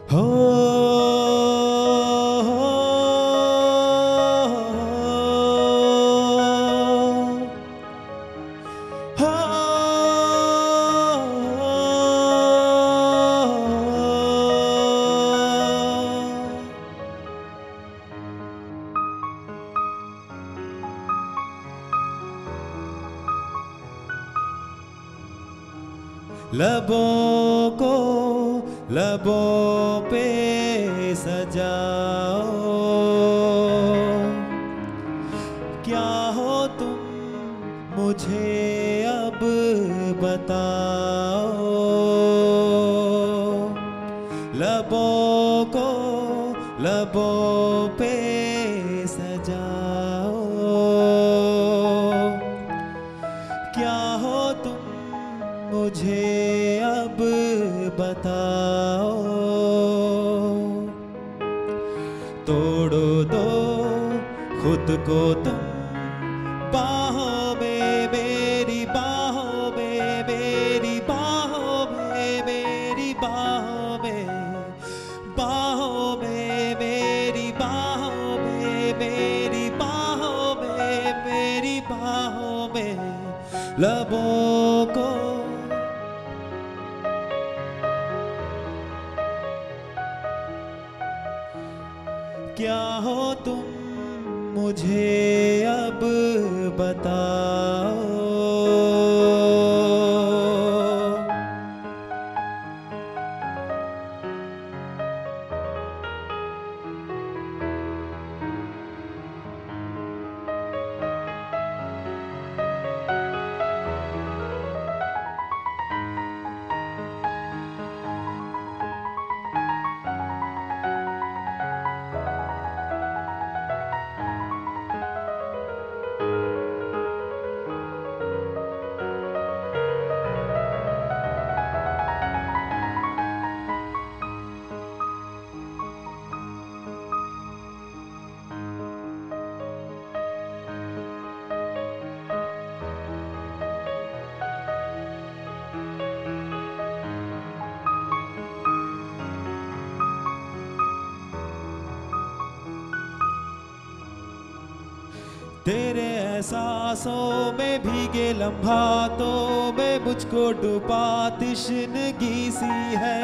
हो लबों को लबों पे सजाओ, क्या हो तुम मुझे अब बताओ। लबों को लबों पे सजाओ, क्या हो तुम मुझे अब बताओ। तोड़ो दो खुद को तुम बाहों में, मेरी बाहों में, मेरी बाहों में, मेरी बाहों में, बाहों में, मेरी बाहों में, मेरी बाहों में, मेरी बाहों में। लबों को क्या हो तुम मुझे अब बताओ। तेरे एहसासों में भीगे लम्हातों में मुझको डूबा तिश्नगी सी है।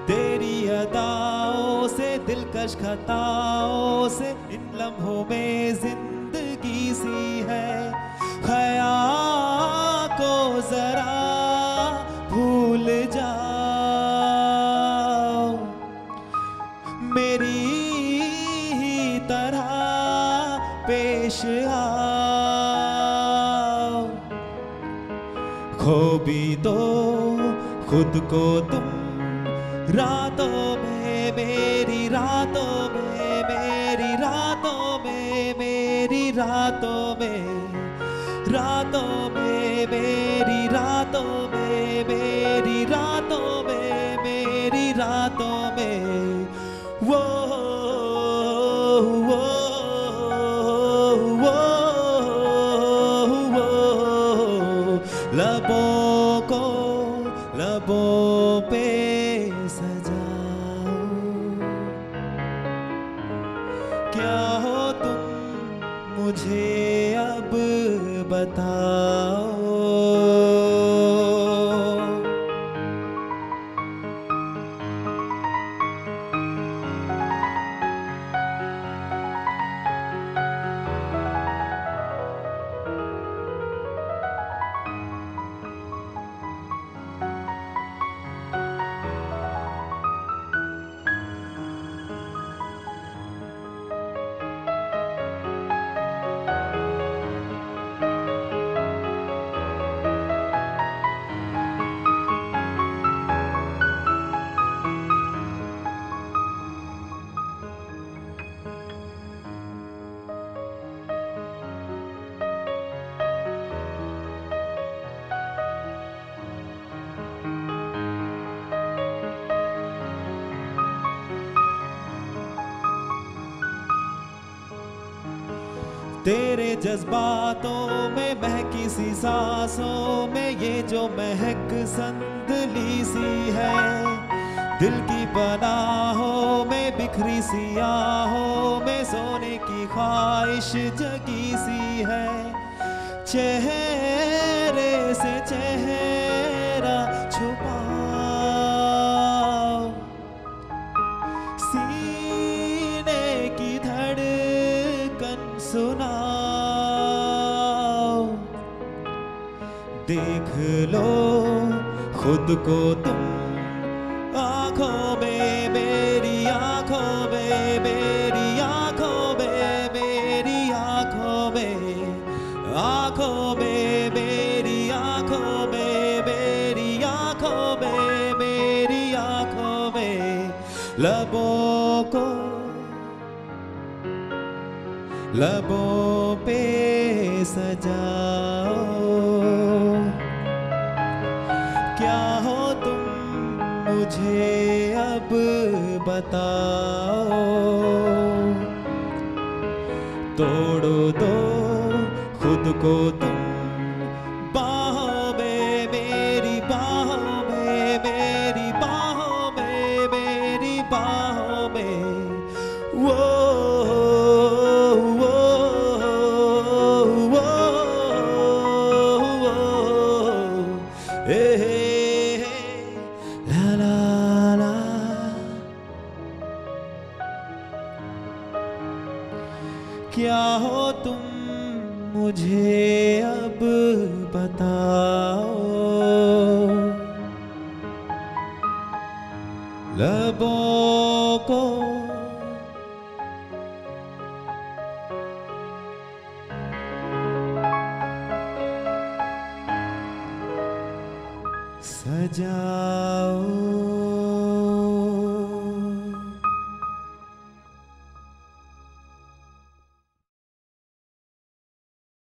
तेरी अदाओं से दिलकश खताओं से इन लम्हों में जिंदगी सी है। ख्याल को जरा भूल जाओ, मेरी ही तरह पेश आओ। खो भी दो खुद को तुम रातों में, मेरी रातों में, मेरी रातों में, मेरी रातों में, रातों में, मेरी रातों में, मेरी रातों में, मेरी रातों में। वो लबों को लबों पे सजाओ, क्या हो तुम मुझे अब बताओ। तेरे जज्बातों में महकी सी सांसों में ये जो महक संदली सी है। दिल की पनाहों में बिखरी सियाहों में सोने की ख्वाहिश जगी सी है। चेहरे से चेहरा छुपाओ, सीने की धड़कन सुनाओ। देख लो खुद को तुम आँखों में, मेरी आँखों में, मेरी आँखों में, मेरी आँखों में, आँखों में, मेरी आँखों में, मेरी आँखों में, मेरी आँखों में। लबों को लबों पे सजाओ, क्या हो तुम मुझे अब बताओ। तोड़ो दो खुद को तुम बाहों में, मेरी बाहों में, मेरी बाहों में, मेरी बाहों में। वो क्या हो तुम मुझे अब बताओ। लबों को सजाओ।